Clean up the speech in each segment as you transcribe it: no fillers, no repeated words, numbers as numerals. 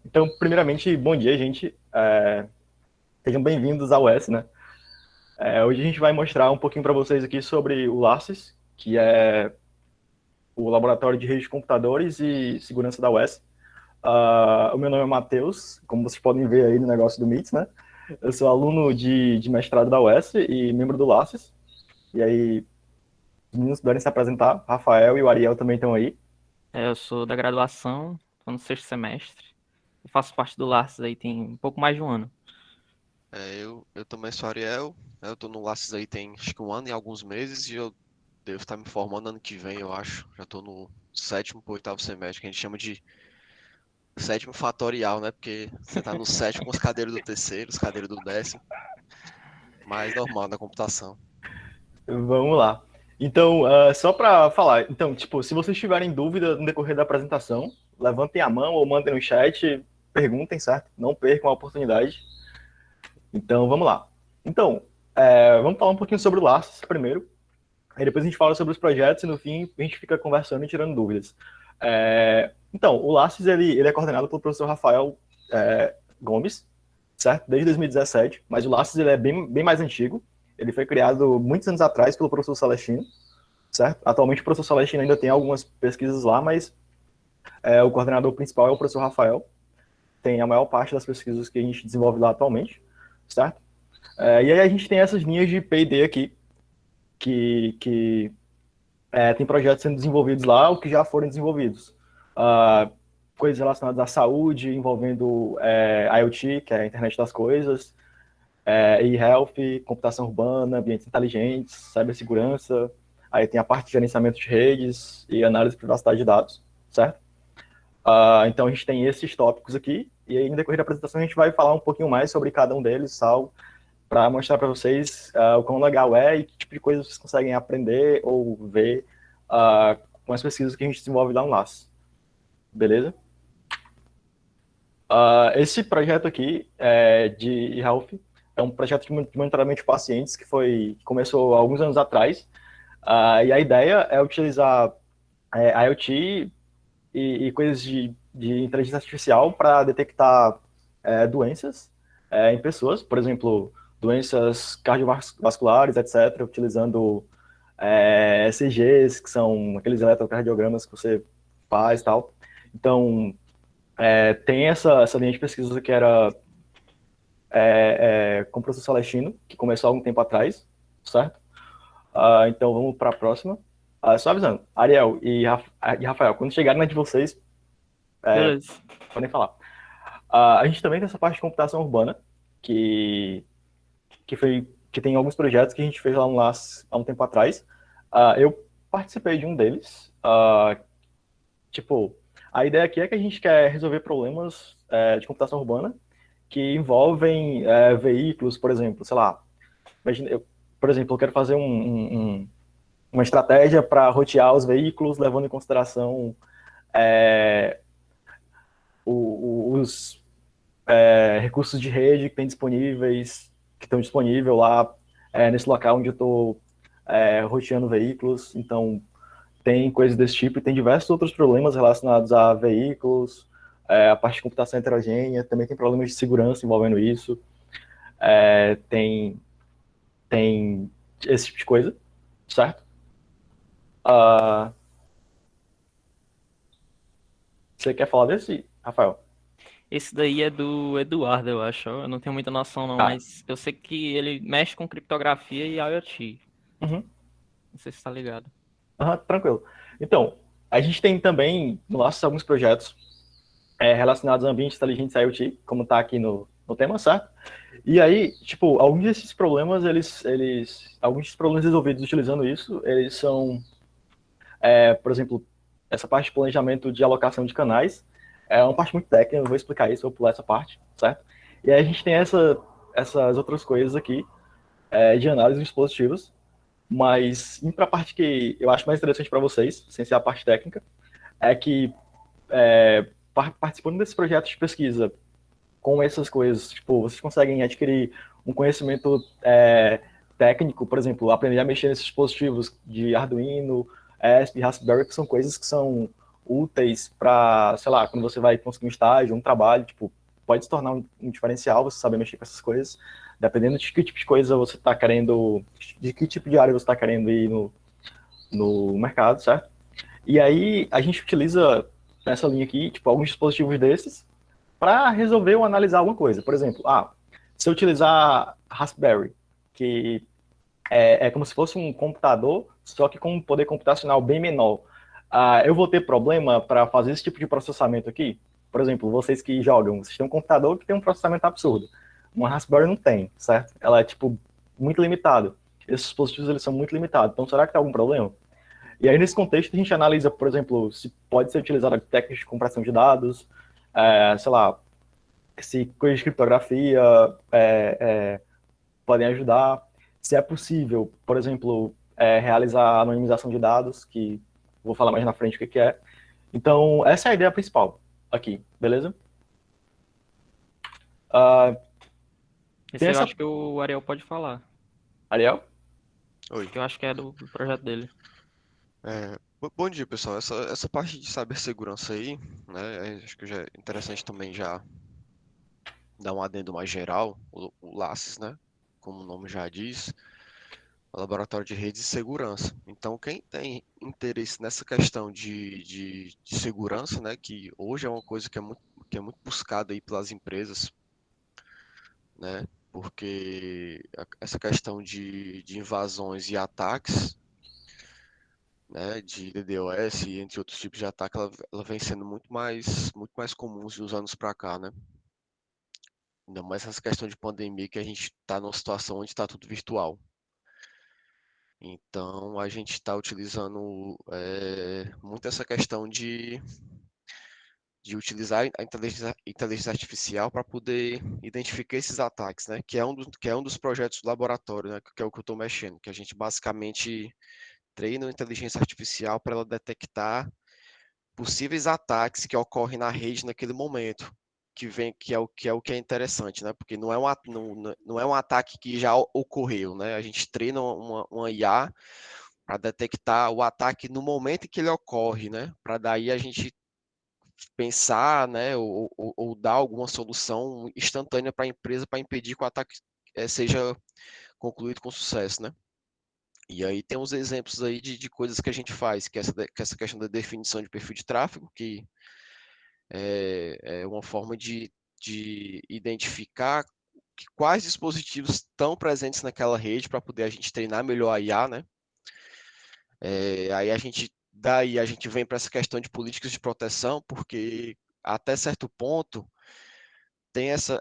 Então, primeiramente, bom dia, gente. Sejam bem-vindos ao S, né? Hoje a gente vai mostrar um pouquinho para vocês aqui sobre o LACES, que é o Laboratório de Redes de Computadores e Segurança da UES. O meu nome é Matheus, como vocês podem ver aí no negócio do Meets, né? Eu sou aluno de mestrado da UES e membro do LACES. E aí, os meninos puderem se apresentar, Rafael e o Ariel também estão aí. Eu sou da graduação, estou no sexto semestre. Eu faço parte do Lattes aí tem um pouco mais de um ano. Eu também sou Ariel, eu tô no Laces aí tem acho que um ano e alguns meses e eu devo estar me formando ano que vem, eu acho. Já tô no sétimo pro oitavo semestre, que a gente chama de sétimo fatorial, né? Porque você tá no sétimo com os cadeiros do terceiro, os cadeiros do décimo, mas normal na computação. Vamos lá. Então, só para falar, então, tipo, se vocês tiverem dúvida no decorrer da apresentação, levantem a mão ou mandem no chat, perguntem, certo? Não percam a oportunidade. Então, vamos lá. Então, vamos falar um pouquinho sobre o Laços primeiro, aí depois a gente fala sobre os projetos e no fim a gente fica conversando e tirando dúvidas. Então, o Laços, ele é coordenado pelo professor Rafael Gomes, certo? Desde 2017, mas o Laços ele é bem mais antigo. Ele foi criado muitos anos atrás pelo professor Celestino, certo? Atualmente o professor Celestino ainda tem algumas pesquisas lá, mas o coordenador principal é o professor Rafael. Tem a maior parte das pesquisas que a gente desenvolve lá atualmente, certo? E aí a gente tem essas linhas de P&D aqui, que tem projetos sendo desenvolvidos lá ou que já foram desenvolvidos. Coisas relacionadas à saúde, envolvendo IoT, que é a internet das coisas, e-health, computação urbana, ambientes inteligentes, cibersegurança, aí tem a parte de gerenciamento de redes e análise de privacidade de dados, certo? Então a gente tem esses tópicos aqui, e aí no decorrer da apresentação a gente vai falar um pouquinho mais sobre cada um deles, tal, para mostrar para vocês o quão legal é e que tipo de coisa vocês conseguem aprender ou ver com as pesquisas que a gente desenvolve lá no LAS. Beleza? Esse projeto aqui de Health é um projeto de monitoramento de pacientes que começou há alguns anos atrás. E a ideia é utilizar IoT e coisas de inteligência artificial para detectar doenças em pessoas, por exemplo, doenças cardiovasculares, etc., utilizando ECGs, que são aqueles eletrocardiogramas que você faz e tal. Então, tem essa linha de pesquisa que era com o professor Celestino, que começou há algum tempo atrás, certo? Então, vamos para a próxima. Só avisando, Ariel e Rafael, quando chegarem na de vocês, Beleza. podem falar. A gente também tem essa parte de computação urbana, que, que tem alguns projetos que a gente fez lá no LAS há um tempo atrás. Eu participei de um deles. Tipo, a ideia aqui é que a gente quer resolver problemas de computação urbana que envolvem veículos, por exemplo, sei lá, imagina, por exemplo, eu quero fazer uma estratégia para rotear os veículos, levando em consideração é, os recursos de rede que tem disponíveis, que estão disponíveis lá nesse local onde eu estou roteando veículos. Então, tem coisas desse tipo e tem diversos outros problemas relacionados a veículos, a parte de computação heterogênea, também tem problemas de segurança envolvendo isso, tem, tem esse tipo de coisa, certo? Uh, Você quer falar desse, Rafael? Esse daí é do Eduardo, eu acho. Eu não tenho muita noção não, Ah, mas eu sei que ele mexe com criptografia e IoT. uhum, Não sei se tá ligado. tranquilo. Então, a gente tem também no Laços alguns projetos relacionados a ambientes inteligentes IoT, como está aqui no tema, certo? E aí, tipo, alguns desses problemas, alguns desses problemas resolvidos utilizando isso, eles são, por exemplo, essa parte de planejamento de alocação de canais, é uma parte muito técnica, eu não vou explicar isso, vou pular essa parte, certo? E aí a gente tem essas outras coisas aqui, de análise de dispositivos, mas indo para a parte que eu acho mais interessante para vocês, sem ser a parte técnica, é que participando desses projetos de pesquisa com essas coisas, tipo, vocês conseguem adquirir um conhecimento técnico, por exemplo, aprender a mexer nesses dispositivos de Arduino, ESP, Raspberry, que são coisas que são úteis para, sei lá, quando você vai conseguir um estágio, um trabalho, tipo, pode se tornar um diferencial você saber mexer com essas coisas, dependendo de que tipo de coisa você está querendo, de que tipo de área você está querendo ir no mercado, certo? E aí a gente utiliza nessa linha aqui, tipo, alguns dispositivos desses para resolver ou analisar alguma coisa. Por exemplo, se eu utilizar Raspberry, que é como se fosse um computador, só que com um poder computacional bem menor. Eu vou ter problema para fazer esse tipo de processamento aqui? Por exemplo, vocês que jogam, vocês têm um computador que tem um processamento absurdo. Uma Raspberry não tem, certo? Ela é, tipo, muito limitada. Esses dispositivos, eles são muito limitados. Então, será que tem algum problema? E aí, nesse contexto, a gente analisa, por exemplo, se pode ser utilizada técnicas de compressão de dados, sei lá, se coisas de criptografia podem ajudar, se é possível, por exemplo, realizar anonimização de dados, que vou falar mais na frente o que que é. Então, essa é a ideia principal aqui, beleza? Tem Esse eu essa... acho que o Ariel pode falar, Ariel? Oi. que eu acho que é do projeto dele. Bom dia, pessoal. Essa parte de cibersegurança aí, né, acho que já é interessante também já dar um adendo mais geral, o LACES, né, como o nome já diz, é Laboratório de Redes de Segurança. Então, quem tem interesse nessa questão de segurança, né, que hoje é uma coisa que é muito buscada aí pelas empresas, né, porque essa questão de invasões e ataques, né, de DDoS e entre outros tipos de ataque, ela vem sendo muito mais comum de uns anos para cá, né? Ainda mais essa questão de pandemia que a gente está numa situação onde está tudo virtual. Então a gente está utilizando muito essa questão de utilizar a inteligência artificial para poder identificar esses ataques, né? Que é um dos projetos do laboratório, né? Que é o que eu estou mexendo, que a gente basicamente treina a inteligência artificial para ela detectar possíveis ataques que ocorrem na rede naquele momento, que é o que é interessante, né? Porque não é um ataque que já ocorreu, né? A gente treina uma IA para detectar o ataque no momento em que ele ocorre, né? Para daí a gente pensar, né? Ou dar alguma solução instantânea para a empresa para impedir que o ataque seja concluído com sucesso, né? E aí tem uns exemplos aí de coisas que a gente faz, que é essa questão da definição de perfil de tráfego, que é uma forma de identificar quais dispositivos estão presentes naquela rede para poder a gente treinar melhor a IA, né? Aí daí a gente vem para essa questão de políticas de proteção, porque até certo ponto tem essa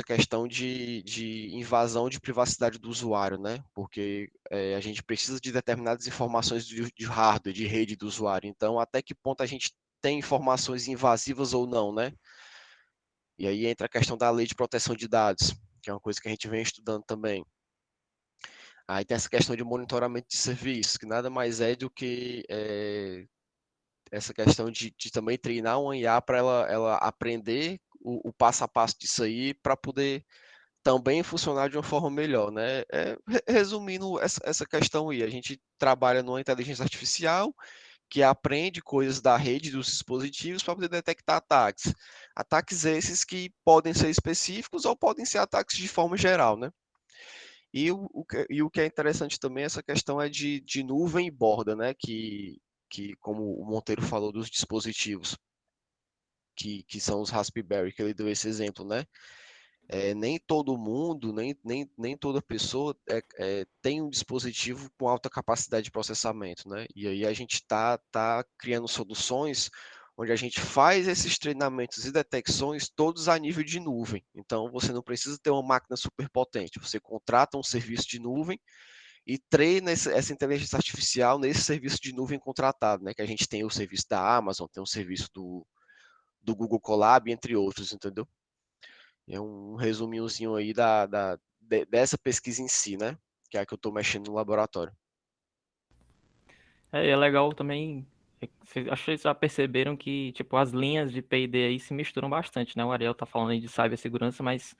questão de invasão de privacidade do usuário, né? Porque a gente precisa de determinadas informações de hardware, de rede do usuário. Então, até que ponto a gente tem informações invasivas ou não, né? E aí entra a questão da lei de proteção de dados, que é uma coisa que a gente vem estudando também. Aí tem essa questão de monitoramento de serviços, que nada mais é do que essa questão de também treinar uma IA para ela aprender o passo a passo disso aí, para poder também funcionar de uma forma melhor, né? Resumindo essa questão aí, a gente trabalha numa inteligência artificial que aprende coisas da rede dos dispositivos para poder detectar ataques. Ataques esses que podem ser específicos ou podem ser ataques de forma geral, né? E o que é interessante também, essa questão é de nuvem e borda, né? Que, como o Monteiro falou dos dispositivos, que são os Raspberry, que ele deu esse exemplo, né? Nem todo mundo, nem toda pessoa tem um dispositivo com alta capacidade de processamento, né? E aí a gente tá criando soluções onde a gente faz esses treinamentos e detecções todos a nível de nuvem. Então você não precisa ter uma máquina super potente, você contrata um serviço de nuvem e treina essa inteligência artificial nesse serviço de nuvem contratado, né? Que a gente tem o serviço da Amazon, tem o serviço do Google Colab, entre outros, entendeu? É um resuminhozinho aí dessa pesquisa em si, né? Que é a que eu estou mexendo no laboratório. É legal também. Acho que vocês já perceberam que, tipo, as linhas de P&D aí se misturam bastante, né? O Ariel tá falando aí de cibersegurança, mas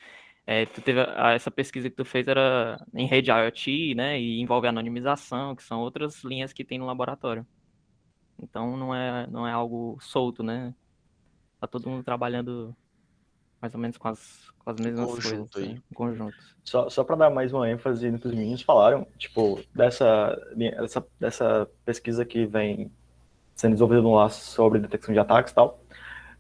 tu teve essa pesquisa que tu fez era em rede IoT, né? E envolve anonimização, que são outras linhas que tem no laboratório. Então não é algo solto, né? Tá todo mundo trabalhando mais ou menos com as Em mesmas coisas, conjunto aí. né? Em conjunto. Só para dar mais uma ênfase no que os meninos falaram, tipo, dessa pesquisa que vem sendo desenvolvida no laço sobre detecção de ataques e tal,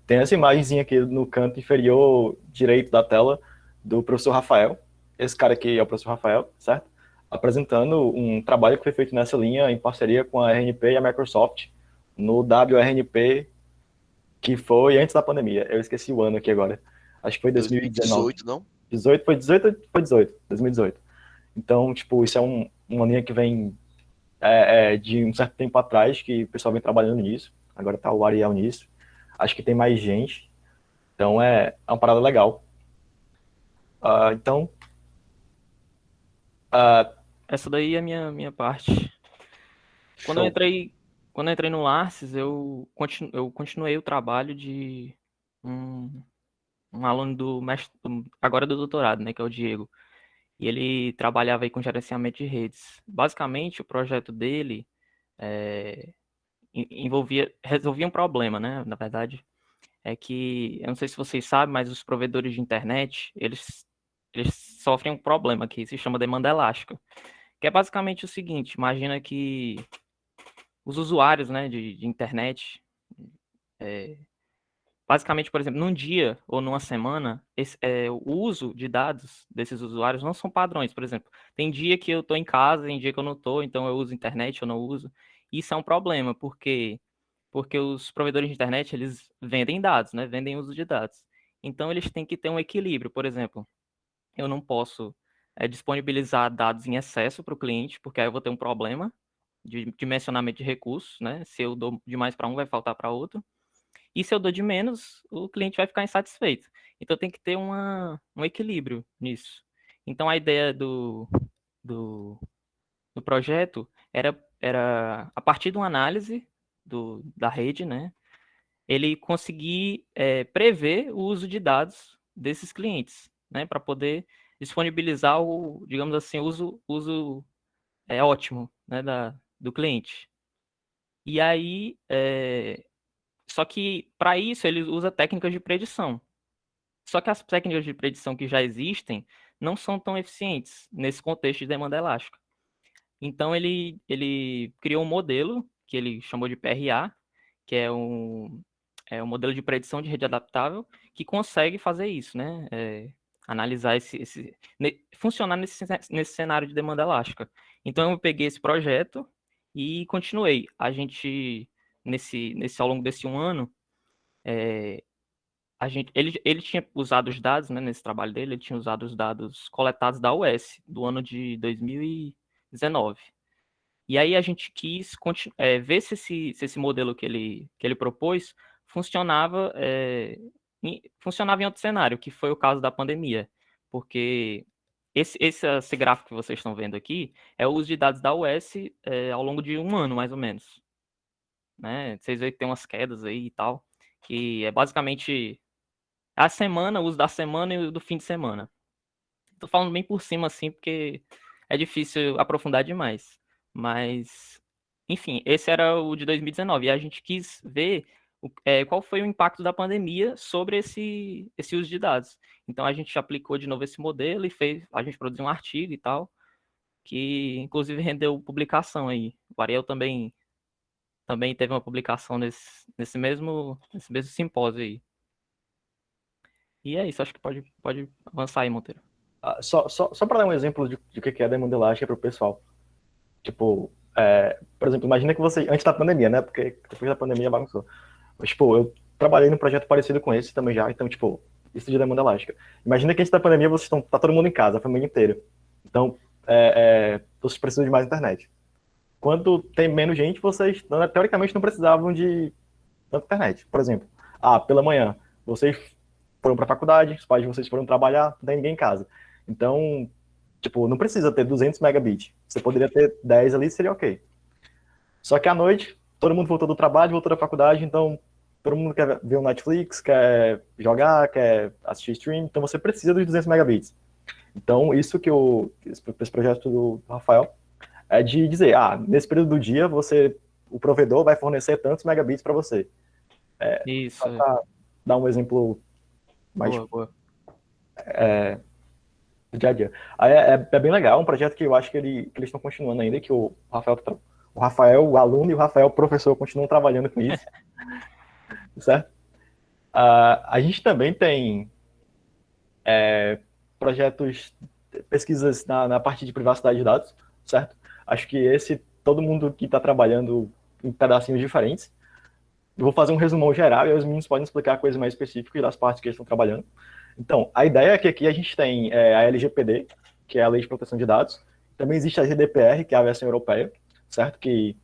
tem essa imagenzinha aqui no canto inferior direito da tela do professor Rafael. Esse cara aqui é o professor Rafael, certo? Apresentando um trabalho que foi feito nessa linha em parceria com a RNP e a Microsoft no WRNP, que foi antes da pandemia. Eu esqueci o ano aqui agora. Acho que foi 2019. 2018, não? 18, foi 18 ou foi 18? 2018. Então, tipo, isso é uma linha que vem de um certo tempo atrás, que o pessoal vem trabalhando nisso. Agora tá o Ariel nisso. Acho que tem mais gente. Então é uma parada legal. Então, Essa daí é a minha parte. Quando eu show. entrei, quando eu entrei no Lattes, eu continuei o trabalho de um aluno agora do doutorado, né, que é o Diego. E ele trabalhava aí com gerenciamento de redes. Basicamente, o projeto dele resolvia um problema, né? Na verdade, é que, eu não sei se vocês sabem, mas os provedores de internet, eles sofrem um problema que se chama demanda elástica, que é basicamente o seguinte: imagina que os usuários, né, de internet, basicamente, por exemplo, num dia ou numa semana, o uso de dados desses usuários não são padrões. Por exemplo, tem dia que eu estou em casa, tem dia que eu não estou, então eu uso internet, eu não uso. Isso é um problema, porque os provedores de internet, eles vendem dados, né? Vendem uso de dados. Então, eles têm que ter um equilíbrio. Por exemplo, eu não posso disponibilizar dados em excesso para o cliente, porque aí eu vou ter um problema de dimensionamento de recursos, né? Se eu dou demais para um, vai faltar para outro. E se eu dou de menos, o cliente vai ficar insatisfeito. Então tem que ter um equilíbrio nisso. Então a ideia do, do projeto era, a partir de uma análise da rede, né, ele conseguir prever o uso de dados desses clientes, né, para poder disponibilizar digamos assim, uso ótimo, né, do cliente. E aí, só que para isso ele usa técnicas de predição. Só que as técnicas de predição que já existem não são tão eficientes nesse contexto de demanda elástica. Então ele criou um modelo que ele chamou de PRA, que é um modelo de predição de rede adaptável que consegue fazer isso, né? Analisar funcionar nesse cenário de demanda elástica. Então eu peguei esse projeto e continuei. A gente ao longo desse um ano, ele tinha usado os dados, né, nesse trabalho dele, ele tinha usado os dados coletados da US, do ano de 2019. E aí a gente quis ver se esse modelo que ele propôs funcionava em outro cenário, que foi o caso da pandemia. Porque esse gráfico que vocês estão vendo aqui é o uso de dados da US ao longo de um ano, mais ou menos. Né? Vocês veem que tem umas quedas aí e tal, que é basicamente a semana, o uso da semana e o do fim de semana. Tô falando bem por cima, assim, porque é difícil aprofundar demais. Mas, enfim, esse era o de 2019. E a gente quis ver qual foi o impacto da pandemia sobre esse uso de dados. Então, a gente aplicou de novo esse modelo e a gente produziu um artigo e tal, que inclusive rendeu publicação aí. O Ariel também teve uma publicação nesse mesmo simpósio aí. E é isso, acho que pode avançar aí, Monteiro. Só para dar um exemplo de que é a demanda elástica para o pessoal. Tipo, por exemplo, imagina que você, antes da pandemia, né? Porque depois da pandemia bagunçou. Mas, tipo, eu trabalhei num projeto parecido com esse também já, então, tipo, isso de demanda elástica. Imagina que antes da pandemia tá todo mundo em casa, a família inteira. Então, vocês precisam de mais internet. Quando tem menos gente, vocês, teoricamente, não precisavam de tanta internet. Por exemplo, pela manhã, vocês foram para a faculdade, os pais de vocês foram trabalhar, não tem ninguém em casa. Então, tipo, não precisa ter 200 megabits. Você poderia ter 10 ali, seria ok. Só que à noite, todo mundo voltou do trabalho, voltou da faculdade, então todo mundo quer ver o Netflix, quer jogar, quer assistir stream, então você precisa dos 200 megabits. Então, isso que esse projeto do Rafael é de dizer, nesse período do dia, o provedor vai fornecer tantos megabits para você. Isso, Para dar um exemplo mais boa. do dia a dia. Aí é bem legal, um projeto que eu acho que eles estão continuando ainda, que o Rafael, o aluno, e o Rafael, o professor, continuam trabalhando com isso, certo? A gente também tem projetos, pesquisas na parte de privacidade de dados, certo? Acho que todo mundo que está trabalhando em pedacinhos diferentes. Eu vou fazer um resumão geral e os meninos podem explicar coisas mais específicas das partes que eles estão trabalhando. Então, a ideia é que aqui a gente tem a LGPD, que é a Lei de Proteção de Dados. Também existe a GDPR, que é a versão europeia, certo? Que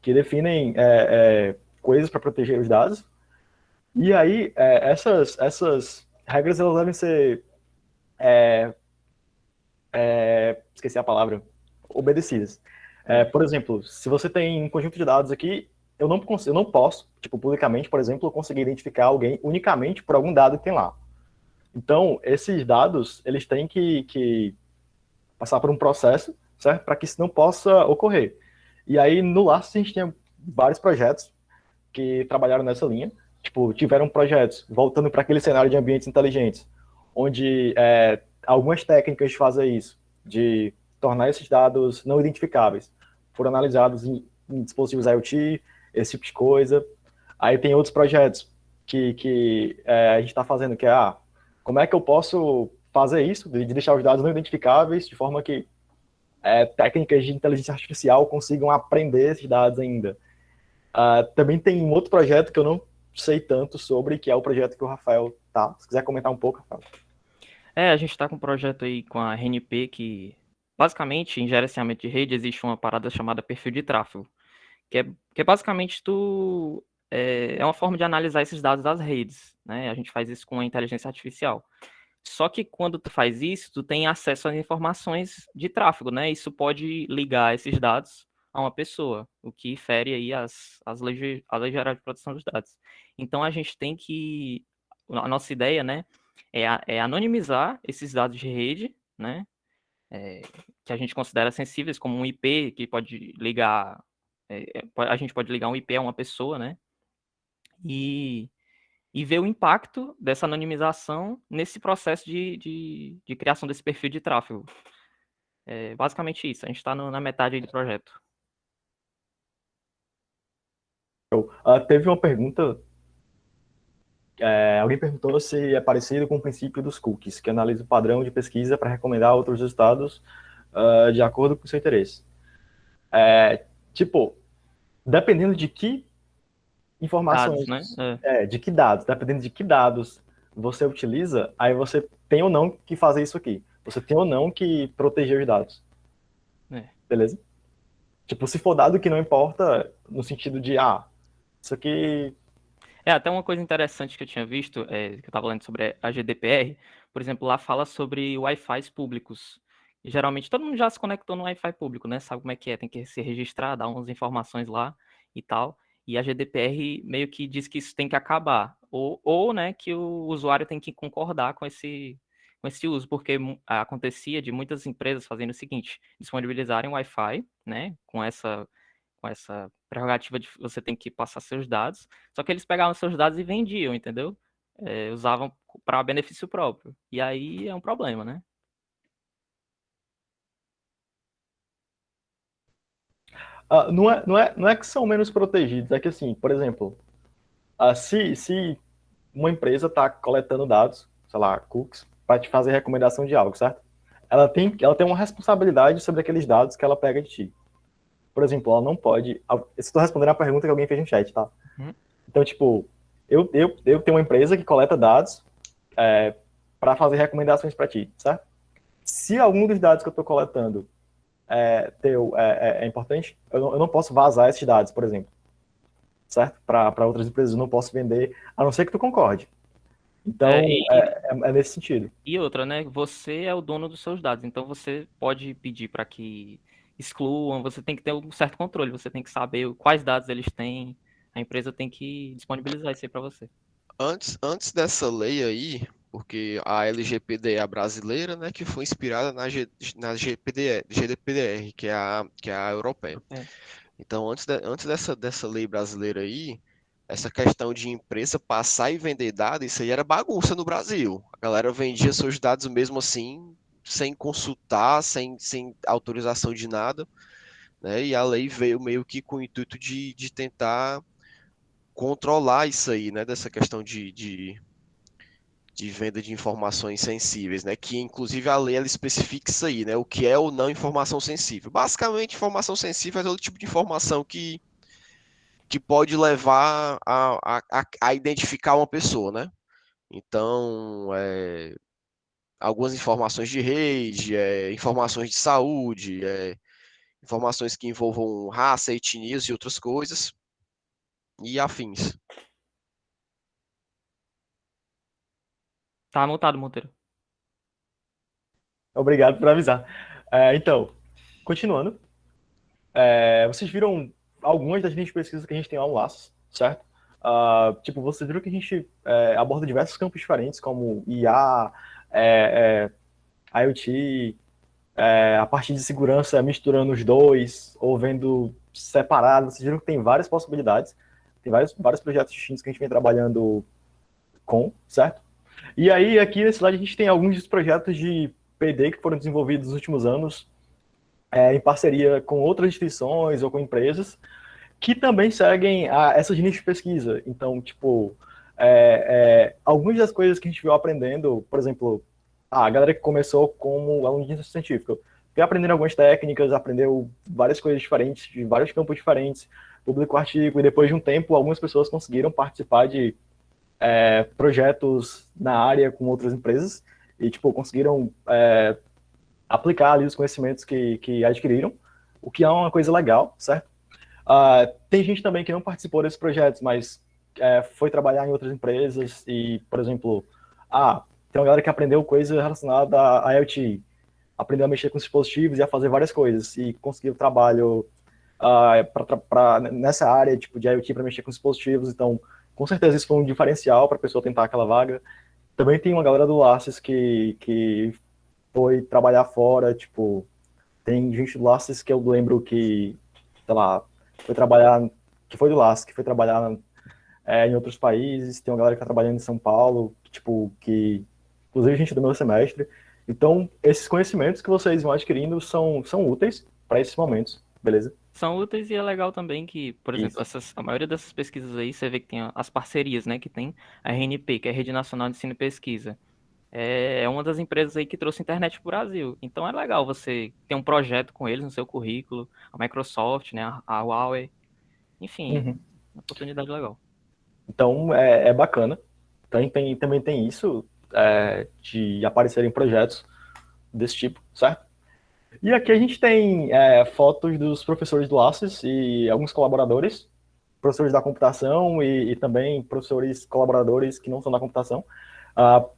definem coisas para proteger os dados. E aí, essas regras elas devem ser, esqueci a palavra, obedecidas. Por exemplo, se você tem um conjunto de dados aqui, eu não posso, tipo, publicamente, por exemplo, conseguir identificar alguém unicamente por algum dado que tem lá. Então, esses dados, eles têm que passar por um processo, certo? Para que isso não possa ocorrer. E aí, no Laços, a gente tinha vários projetos que trabalharam nessa linha. Tipo, tiveram projetos voltando para aquele cenário de ambientes inteligentes, onde algumas técnicas de fazer isso, de tornar esses dados não identificáveis, foram analisados em dispositivos IoT, esse tipo de coisa. Aí tem outros projetos que a gente está fazendo, que é, como é que eu posso fazer isso, de deixar os dados não identificáveis, de forma que técnicas de inteligência artificial consigam aprender esses dados ainda. Também tem um outro projeto que eu não sei tanto sobre, que é o projeto que o Rafael tá. Se quiser comentar um pouco, Rafael. A gente está com um projeto aí com a RNP que, basicamente, em gerenciamento de rede, existe uma parada chamada perfil de tráfego, que é basicamente é uma forma de analisar esses dados das redes, né? A gente faz isso com a inteligência artificial. Só que quando tu faz isso, tu tem acesso às informações de tráfego, né? Isso pode ligar esses dados a uma pessoa, o que fere aí a Lei Geral de Proteção dos Dados. Então a gente tem que, a nossa ideia, né, é anonimizar esses dados de rede, né, que a gente considera sensíveis, como um IP que pode ligar, a gente pode ligar um IP a uma pessoa, né, e ver o impacto dessa anonimização nesse processo de criação desse perfil de tráfego. É basicamente isso, a gente está na metade aí do projeto. Teve uma pergunta, alguém perguntou se é parecido com o princípio dos cookies, que analisa o padrão de pesquisa para recomendar outros resultados de acordo com o seu interesse. Tipo, dependendo de que informações, Dados, né? de que dados, dependendo de que dados você utiliza, aí você tem ou não que fazer isso aqui. Você tem ou não que proteger os dados. Beleza? Tipo, se for dado que não importa, no sentido de, isso aqui... Até uma coisa interessante que eu tinha visto, que eu estava lendo sobre a GDPR, por exemplo, lá fala sobre Wi-Fi públicos. E, geralmente todo mundo já se conectou no Wi-Fi público, né? Sabe como é que é? Tem que se registrar, dar umas informações lá e tal. E a GDPR meio que diz que isso tem que acabar. Ou né, que o usuário tem que concordar com esse uso, porque acontecia de muitas empresas fazendo o seguinte, disponibilizarem Wi-Fi, né, com essa prerrogativa de você tem que passar seus dados, só que eles pegavam seus dados e vendiam, entendeu? Usavam para benefício próprio. E aí é um problema, né? Não é que são menos protegidos, é que assim, por exemplo, se uma empresa está coletando dados, sei lá, cookies, para te fazer recomendação de algo, certo? Ela tem uma responsabilidade sobre aqueles dados que ela pega de ti. Por exemplo, ela não pode... Estou respondendo a pergunta que alguém fez no chat, tá? Uhum. Então, tipo, eu tenho uma empresa que coleta dados para fazer recomendações para ti, certo? Se algum dos dados que eu estou coletando é importante, eu não posso vazar esses dados, por exemplo, certo? Para outras empresas, eu não posso vender, a não ser que tu concorde. Então, é nesse sentido. E outra, né? Você é o dono dos seus dados, então você pode pedir para que excluam, você tem que ter um certo controle, você tem que saber quais dados eles têm, a empresa tem que disponibilizar isso aí para você. Antes dessa lei aí, porque a LGPD é a brasileira, né, que foi inspirada na GDPR, que é a europeia. Então, antes dessa lei brasileira aí, essa questão de empresa passar e vender dados, isso aí era bagunça no Brasil. A galera vendia seus dados mesmo assim, sem consultar, sem autorização de nada, né? E a lei veio meio que com o intuito de tentar controlar isso aí, né? Dessa questão de venda de informações sensíveis, né? Que inclusive a lei ela especifica isso aí, né? O que é ou não informação sensível. Basicamente, informação sensível é todo tipo de informação que pode levar a identificar uma pessoa, né? Então, algumas informações de rede, informações de saúde, informações que envolvam raça, etnias e outras coisas, e afins. Tá anotado, Monteiro. Obrigado por avisar. Então, continuando, vocês viram algumas das linhas de pesquisa que a gente tem lá no Laços, certo? Tipo, vocês viram que a gente aborda diversos campos diferentes, como IA, é, IoT, a parte de segurança misturando os dois, ou vendo separado. Vocês viram que tem várias possibilidades, tem vários projetos distintos que a gente vem trabalhando com, certo? E aí, aqui nesse lado, a gente tem alguns dos projetos de PD que foram desenvolvidos nos últimos anos, em parceria com outras instituições ou com empresas, que também seguem essas linhas de pesquisa. Então, tipo, algumas das coisas que a gente viu aprendendo, por exemplo, a galera que começou como aluno de iniciação científica, foi aprendendo algumas técnicas, aprendeu várias coisas diferentes, de vários campos diferentes, publicou artigo, e depois de um tempo, algumas pessoas conseguiram participar de projetos na área com outras empresas, e, tipo, conseguiram aplicar ali os conhecimentos que adquiriram, o que é uma coisa legal, certo? Tem gente também que não participou desses projetos, mas foi trabalhar em outras empresas e, por exemplo, tem uma galera que aprendeu coisa relacionada a IoT, aprendeu a mexer com dispositivos e a fazer várias coisas, e conseguiu trabalho nessa área tipo de IoT para mexer com dispositivos, então, com certeza isso foi um diferencial para a pessoa tentar aquela vaga. Também tem uma galera do Laces que foi trabalhar fora, tipo, tem gente do Laces que eu lembro que, sei lá, foi trabalhar, que foi do Laces, que foi trabalhar em outros países, tem uma galera que tá trabalhando em São Paulo, tipo, que, inclusive, gente do meu semestre. Então, esses conhecimentos que vocês vão adquirindo são úteis para esses momentos, beleza? São úteis e é legal também que, por exemplo, Isso. a maioria dessas pesquisas aí, você vê que tem as parcerias, né? Que tem a RNP, que é a Rede Nacional de Ensino e Pesquisa. É uma das empresas aí que trouxe internet para o Brasil. Então é legal você ter um projeto com eles no seu currículo, a Microsoft, né? A Huawei. Enfim, Uhum. uma oportunidade legal. Então, é bacana. Também tem isso, de aparecer em projetos desse tipo, certo? E aqui a gente tem fotos dos professores do Laces e alguns colaboradores, professores da computação e também professores colaboradores que não são da computação.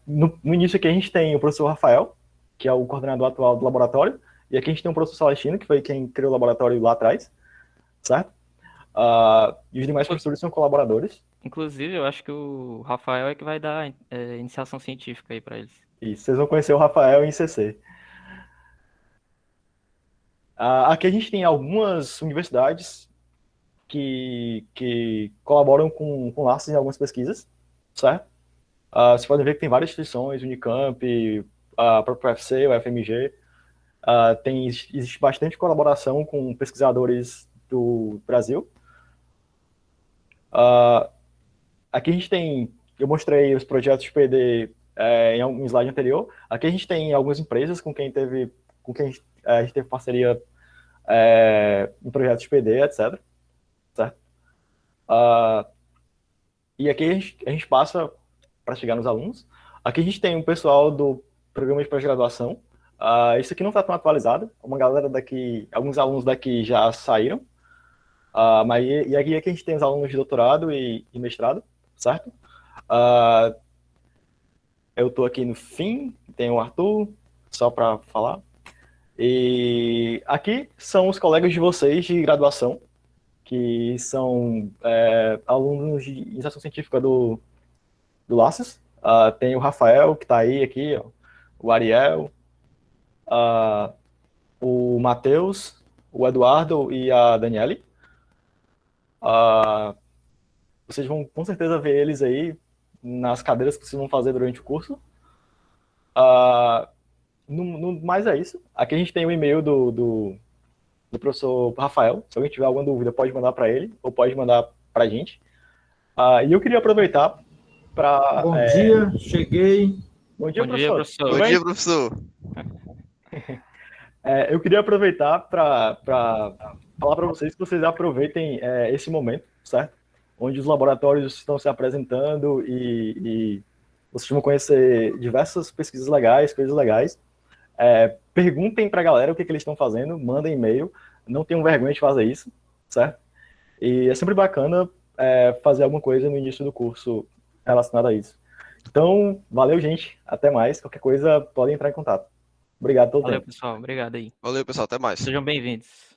No início aqui a gente tem o professor Rafael, que é o coordenador atual do laboratório, e aqui a gente tem o professor Celestino, que foi quem criou o laboratório lá atrás, certo? E os demais professores são colaboradores. Inclusive, eu acho que o Rafael é que vai dar iniciação científica aí para eles. E vocês vão conhecer o Rafael em CC. Aqui a gente tem algumas universidades que colaboram com laços em algumas pesquisas, certo? Vocês podem ver que tem várias instituições, Unicamp, a própria UFC, o FMG. Existe bastante colaboração com pesquisadores do Brasil. Aqui a gente tem, eu mostrei os projetos de PD em um slide anterior. Aqui a gente tem algumas empresas com quem a gente teve parceria em projetos de PD, etc. Certo? E aqui a gente passa para chegar nos alunos. Aqui a gente tem um pessoal do programa de pós-graduação. Isso aqui não está tão atualizado. Uma galera daqui, alguns alunos daqui já saíram. E aqui a gente tem os alunos de doutorado e mestrado, certo? Eu estou aqui no fim, tem o Arthur, só para falar. E aqui são os colegas de vocês de graduação, que são alunos de iniciação científica do Laces. Tem o Rafael, que está aí, aqui, ó, o Ariel, o Matheus, o Eduardo e a Daniele. Ah, vocês vão com certeza ver eles aí nas cadeiras que vocês vão fazer durante o curso. Ah, mais é isso. Aqui a gente tem o e-mail do professor Rafael. Se alguém tiver alguma dúvida, pode mandar para ele ou pode mandar para a gente. E eu queria aproveitar para... Bom dia, cheguei. Bom dia, Bom dia, professor. professor. Tudo Bom bem? dia, professor. Eu queria aproveitar para falar para vocês que vocês aproveitem esse momento, certo? Onde os laboratórios estão se apresentando e vocês vão conhecer diversas pesquisas legais, coisas legais. Perguntem para a galera o que eles estão fazendo, mandem e-mail, não tenham vergonha de fazer isso, certo? E é sempre bacana fazer alguma coisa no início do curso relacionada a isso. Então, valeu, gente. Até mais. Qualquer coisa, podem entrar em contato. Obrigado a todo Valeu, tempo. pessoal. Obrigado aí. Valeu, pessoal. Até mais. Sejam bem-vindos.